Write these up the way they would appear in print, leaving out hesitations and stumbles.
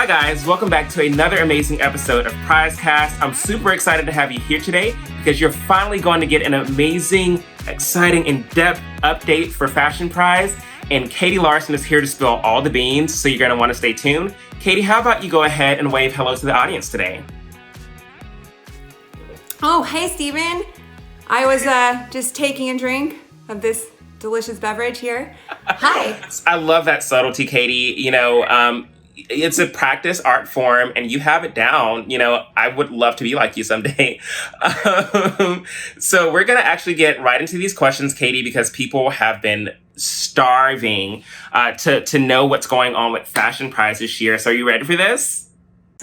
Hi guys, welcome back to another amazing episode of PrizeCast. I'm super excited to have you here today because you're finally going to get an amazing, exciting, in-depth update for Fashion Prize. And Katy Larsen is here to spill all the beans, so you're going to want to stay tuned. Katy, how about you go ahead and wave hello to the audience today? Oh, hey, Steven. I was just taking a drink of this delicious beverage here. Hi. I love that subtlety, Katy. It's a practice art form and you have it down. I would love to be like you someday. So we're going to actually get right into these questions, Katy, because people have been starving to know what's going on with Fashion Prize this year. So are you ready for this?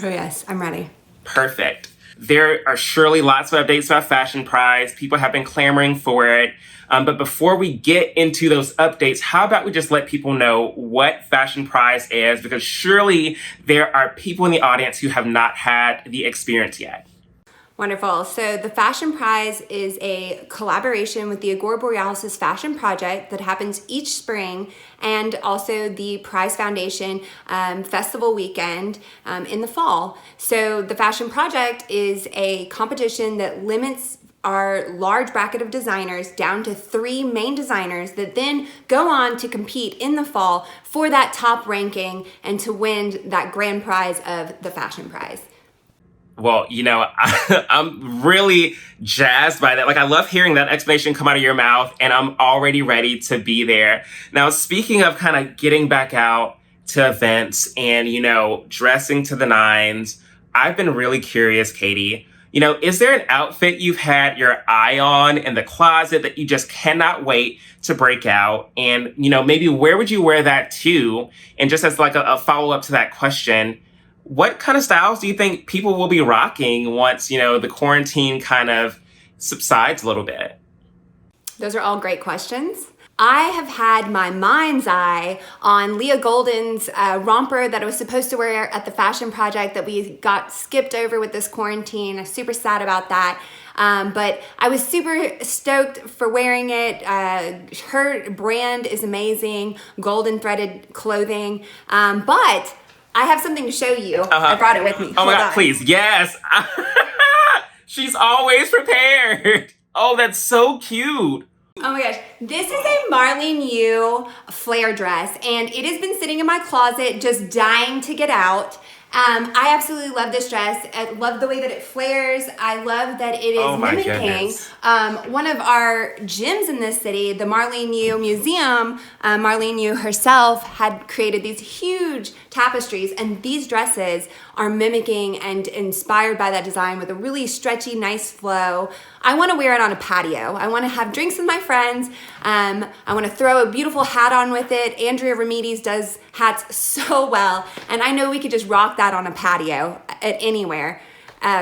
Oh, yes, I'm ready. Perfect. There are surely lots of updates about Fashion Prize. People have been clamoring for it. But before we get into those updates, how about we just let people know what Fashion Prize is? Because surely there are people in the audience who have not had the experience yet. Wonderful. So the Fashion Prize is a collaboration with the Agora Borealis Fashion Project that happens each spring, and also the Prize Foundation Festival Weekend in the fall. So the Fashion Project is a competition that limits our large bracket of designers down to 3 main designers that then go on to compete in the fall for that top ranking and to win that grand prize of the Fashion Prize. Well, I'm really jazzed by that. I love hearing that explanation come out of your mouth, and I'm already ready to be there. Now, speaking of kind of getting back out to events and, dressing to the nines, I've been really curious, Katy. Is there an outfit you've had your eye on in the closet that you just cannot wait to break out? And, maybe where would you wear that to? And just as a follow-up to that question, what kind of styles do you think people will be rocking once, the quarantine kind of subsides a little bit? Those are all great questions. I have had my mind's eye on Leah Golden's romper that I was supposed to wear at the Fashion Project that we got skipped over with this quarantine. I'm super sad about that. But I was super stoked for wearing it. Her brand is amazing, golden threaded clothing. But I have something to show you. I brought it with me. Oh my God, please. Yes. She's always prepared. Oh, that's so cute. Oh my gosh, this is a Marlene Yu flare dress, and it has been sitting in my closet just dying to get out. I absolutely love this dress. I love the way that it flares. I love that it is mimicking one of our gyms in this city, the Marlene Yu Museum. Marlene Yu herself had created these huge tapestries, and these dresses are mimicking and inspired by that design with a really stretchy, nice flow. I want to wear it on a patio. I want to have drinks with my friends. I want to throw a beautiful hat on with it. Andrea Ramides does hats so well, and I know we could just rock that on a patio at anywhere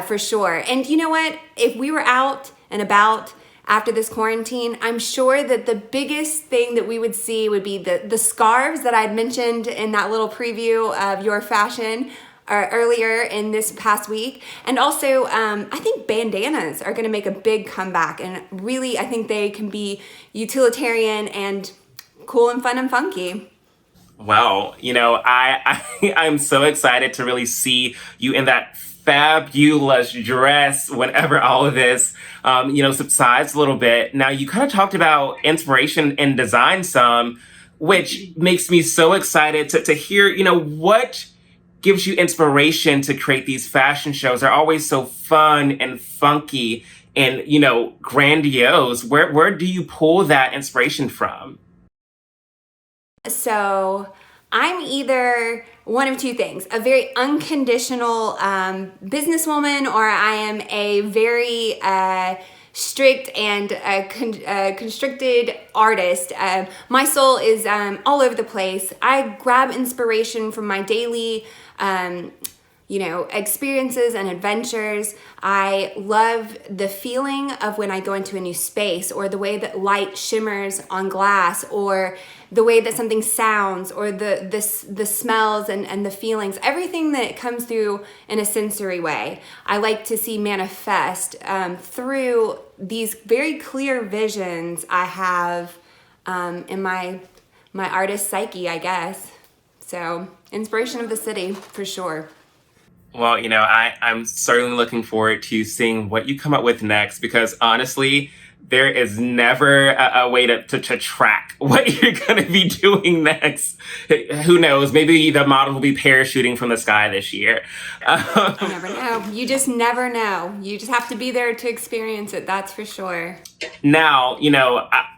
for sure. And you know what? If we were out and about after this quarantine, I'm sure that the biggest thing that we would see would be the scarves that I'd mentioned in that little preview of your fashion earlier in this past week. And also, I think bandanas are gonna make a big comeback, and really, I think they can be utilitarian and cool and fun and funky. Well, I'm so excited to really see you in that fabulous dress whenever all of this, subsides a little bit. Now, you kind of talked about inspiration and design some, which makes me so excited to hear, what gives you inspiration to create these fashion shows. They're always so fun and funky and, grandiose. Where do you pull that inspiration from? So I'm either one of two things: a very unconditional businesswoman, or I am a very strict and constricted artist. My soul is all over the place. I grab inspiration from my daily experiences and adventures. I love the feeling of when I go into a new space, or the way that light shimmers on glass, or the way that something sounds, or the smells and the feelings, everything that comes through in a sensory way. I like to see manifest through these very clear visions I have in my artist psyche, I guess. So inspiration of the city for sure. Well, I'm certainly looking forward to seeing what you come up with next because honestly, there is never a way to track what you're going to be doing next. Who knows? Maybe the model will be parachuting from the sky this year. You never know. You just never know. You just have to be there to experience it. That's for sure. Now,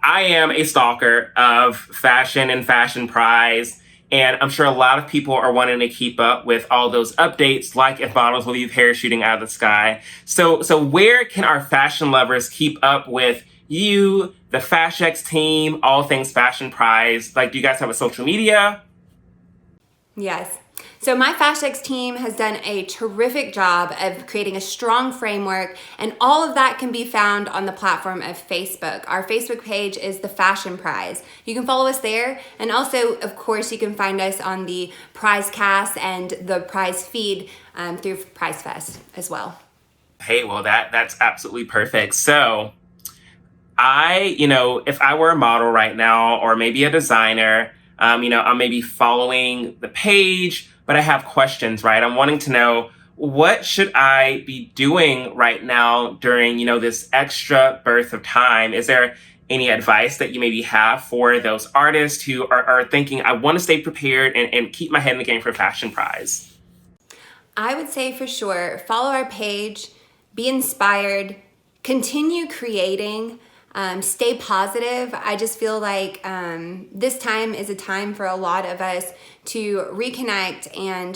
I am a stalker of fashion and Fashion Prize. And I'm sure a lot of people are wanting to keep up with all those updates, like if models will be parachuting out of the sky. So where can our fashion lovers keep up with you, the FashX team, all things Fashion Prize? Like, do you guys have a social media? Yes. So my FashX team has done a terrific job of creating a strong framework, and all of that can be found on the platform of Facebook. Our Facebook page is the Fashion Prize. You can follow us there, and also, of course, you can find us on the Prize Cast and the Prize feed through Prize Fest as well. Hey, well, that's absolutely perfect. So if I were a model right now, or maybe a designer, I'm maybe following the page, but I have questions, right? I'm wanting to know, what should I be doing right now during, this extra birth of time? Is there any advice that you maybe have for those artists who are thinking, I want to stay prepared and keep my head in the game for Fashion Prize? I would say for sure, follow our page, be inspired, continue creating, stay positive. I just feel like this time is a time for a lot of us to reconnect and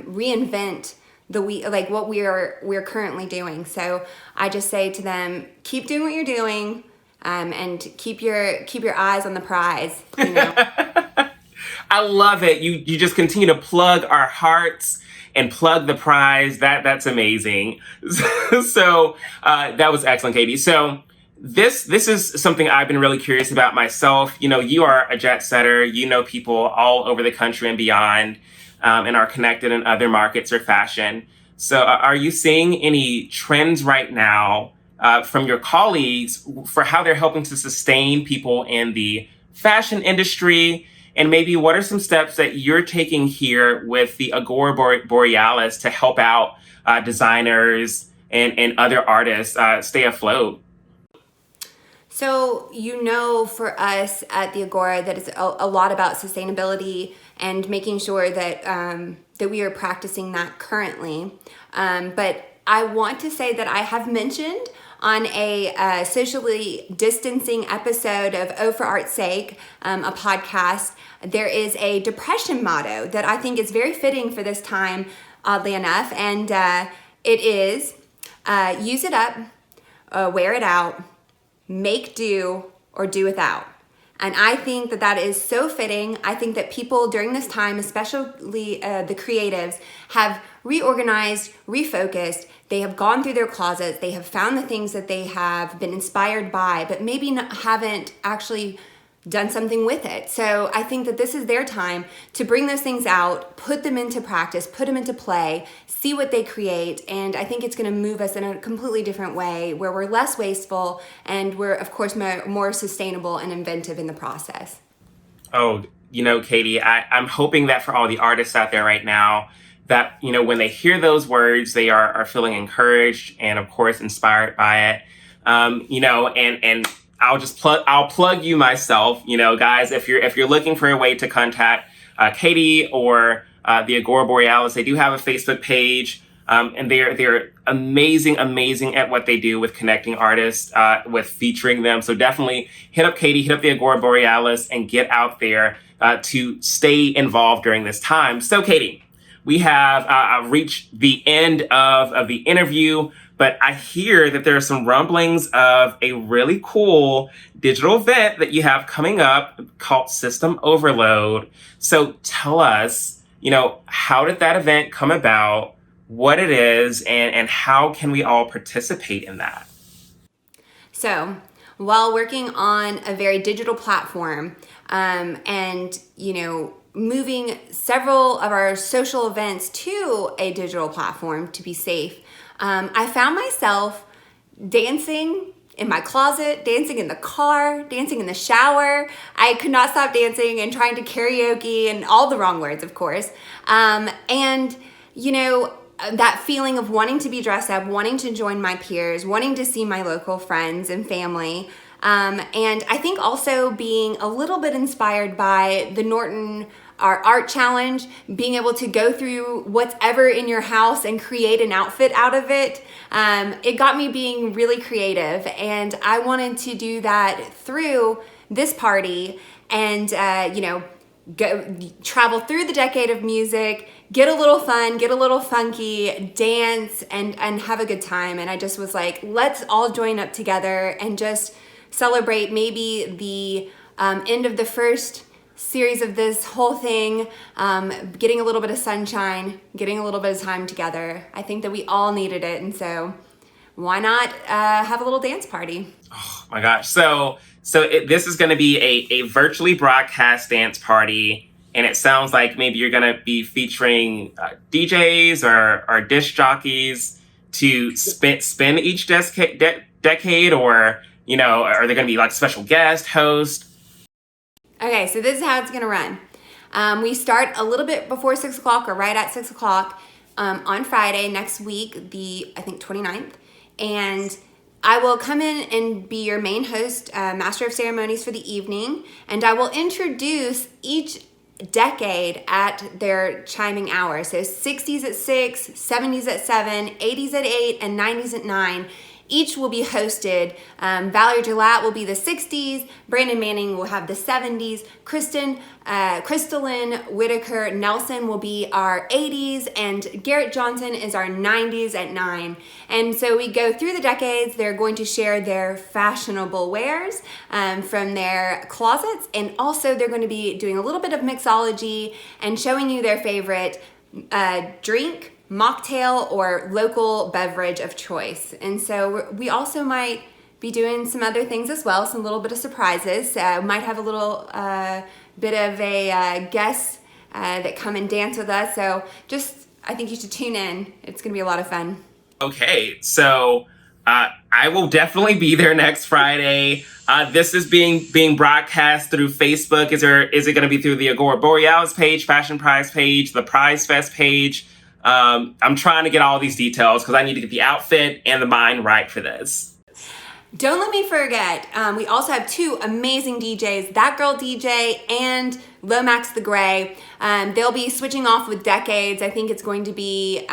reinvent what we're currently doing. So I just say to them, keep doing what you're doing, and keep your eyes on the prize. I love it. You just continue to plug our hearts and plug the prize. That's amazing. So that was excellent, Katy. So this is something I've been really curious about myself. You are a jet setter. You know people all over the country and beyond, and are connected in other markets or fashion. So are you seeing any trends right now from your colleagues for how they're helping to sustain people in the fashion industry? And maybe what are some steps that you're taking here with the Aurora Borealis to help out designers and other artists stay afloat? So, for us at the Agora, that it's a lot about sustainability and making sure that that we are practicing that currently. But I want to say that I have mentioned on a socially distancing episode of Oh for Art's Sake, a podcast, there is a depression motto that I think is very fitting for this time, oddly enough. And it is, use it up, wear it out, make do, or do without. And I think that is so fitting. I think that people during this time, especially the creatives, have reorganized, refocused. They have gone through their closets. They have found the things that they have been inspired by, but maybe haven't actually done something with it. So I think that this is their time to bring those things out, put them into practice, put them into play, see what they create. And I think it's going to move us in a completely different way where we're less wasteful and we're, of course, more sustainable and inventive in the process. Oh, Katy, I'm hoping that for all the artists out there right now, that, when they hear those words, they are feeling encouraged and, of course, inspired by it. And I'll plug you myself, guys, if you're looking for a way to contact Katy or the Aurora Borealis, they do have a Facebook page, and they're amazing at what they do with connecting artists, with featuring them. So definitely hit up Katy, hit up the Aurora Borealis, and get out there to stay involved during this time. So Katy, we have reached the end of the interview. But I hear that there are some rumblings of a really cool digital event that you have coming up called System Overload. So tell us, how did that event come about, what it is, and how can we all participate in that? So while working on a very digital platform and, moving several of our social events to a digital platform to be safe, I found myself dancing in my closet, dancing in the car, dancing in the shower. I could not stop dancing and trying to karaoke and all the wrong words, of course. And, you know, that feeling of wanting to be dressed up, wanting to join my peers, wanting to see my local friends and family. And I think also being a little bit inspired by the Norton our art challenge, being able to go through whatever in your house and create an outfit out of it. It got me being really creative, and I wanted to do that through this party and, you know, go travel through the decade of music, get a little fun, get a little funky, dance, and have a good time. And I just was like, let's all join up together and just celebrate maybe the end of the first series of this whole thing, getting a little bit of sunshine, getting a little bit of time together. I think that we all needed it, and so why not have a little dance party? Oh my gosh. So this is going to be a virtually broadcast dance party, and it sounds like maybe you're going to be featuring DJs or disc jockeys to spin each decade, or, you know, are there going to be like special guest host? Okay, so this is how it's gonna run. We start a little bit before 6 o'clock or right at 6 o'clock on Friday next week, the, I think, 29th. And I will come in and be your main host, master of ceremonies for the evening. And I will introduce each decade at their chiming hour. So 60s at 6, 70s at 7, 80s at 8, and 90s at 9. Each will be hosted. Valerie Gillette will be the 60s, Brandon Manning will have the 70s, Crystalline Whitaker Nelson will be our 80s, and Garrett Johnson is our 90s at 9. And so we go through the decades. They're going to share their fashionable wares from their closets, and also they're going to be doing a little bit of mixology and showing you their favorite drink, mocktail, or local beverage of choice. And so we also might be doing some other things as well, some little bit of surprises. Might have a little bit of a guest that come and dance with us. So just, I think you should tune in. It's gonna be a lot of fun. Okay, so I will definitely be there next Friday. This is being broadcast through Facebook. Is it going to be through the Agora Borealis page, Fashion Prize page, the Prize Fest page? I'm trying to get all these details because I need to get the outfit and the mind right for this. Don't let me forget, we also have two amazing DJs, That Girl DJ and Lomax the Gray. They'll be switching off with decades. I think it's going to be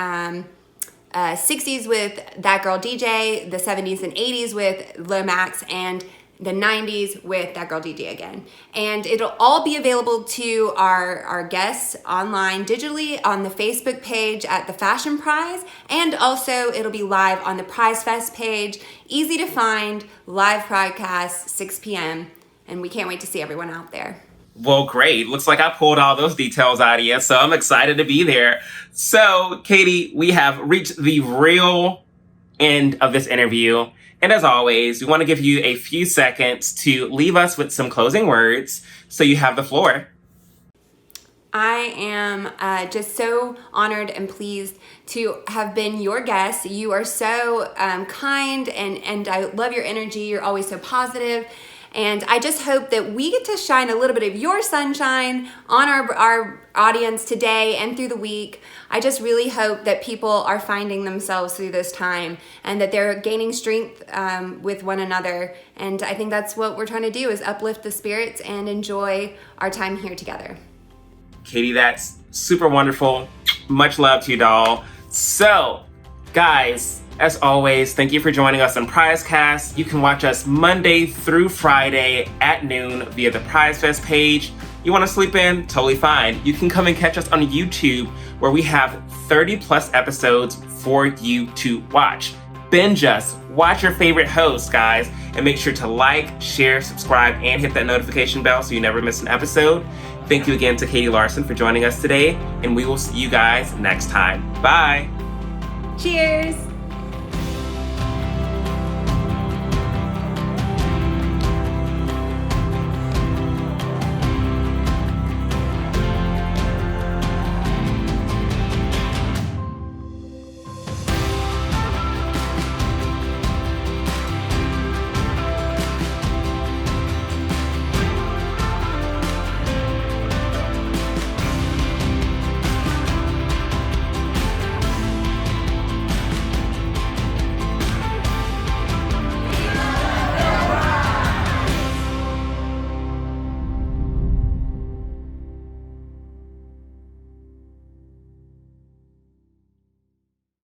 60s with That Girl DJ, the 70s and 80s with Lomax, and the 90s with That Girl DJ again. And it'll all be available to our guests online digitally on the Facebook page at the Fashion Prize, and also it'll be live on the Prize Fest page. Easy to find, live broadcast, 6 p.m. And we can't wait to see everyone out there. Well, great. Looks like I pulled all those details out of you, so I'm excited to be there. So, Katy, we have reached the real end of this interview. And as always, we want to give you a few seconds to leave us with some closing words, so you have the floor. I am just so honored and pleased to have been your guest. You are so kind, and I love your energy. You're always so positive. And I just hope that we get to shine a little bit of your sunshine on our audience today and through the week. I just really hope that people are finding themselves through this time and that they're gaining strength with one another. And I think that's what we're trying to do, is uplift the spirits and enjoy our time here together. Katy, that's super wonderful. Much love to you, doll. So, guys, as always, thank you for joining us on PrizeCast. You can watch us Monday through Friday at noon via the Prize Fest page. You want to sleep in? Totally fine. You can come and catch us on YouTube, where we have 30 plus episodes for you to watch. Binge us, watch your favorite hosts, guys, and make sure to like, share, subscribe, and hit that notification bell so you never miss an episode. Thank you again to Katy Larsen for joining us today, and we will see you guys next time. Bye. Cheers.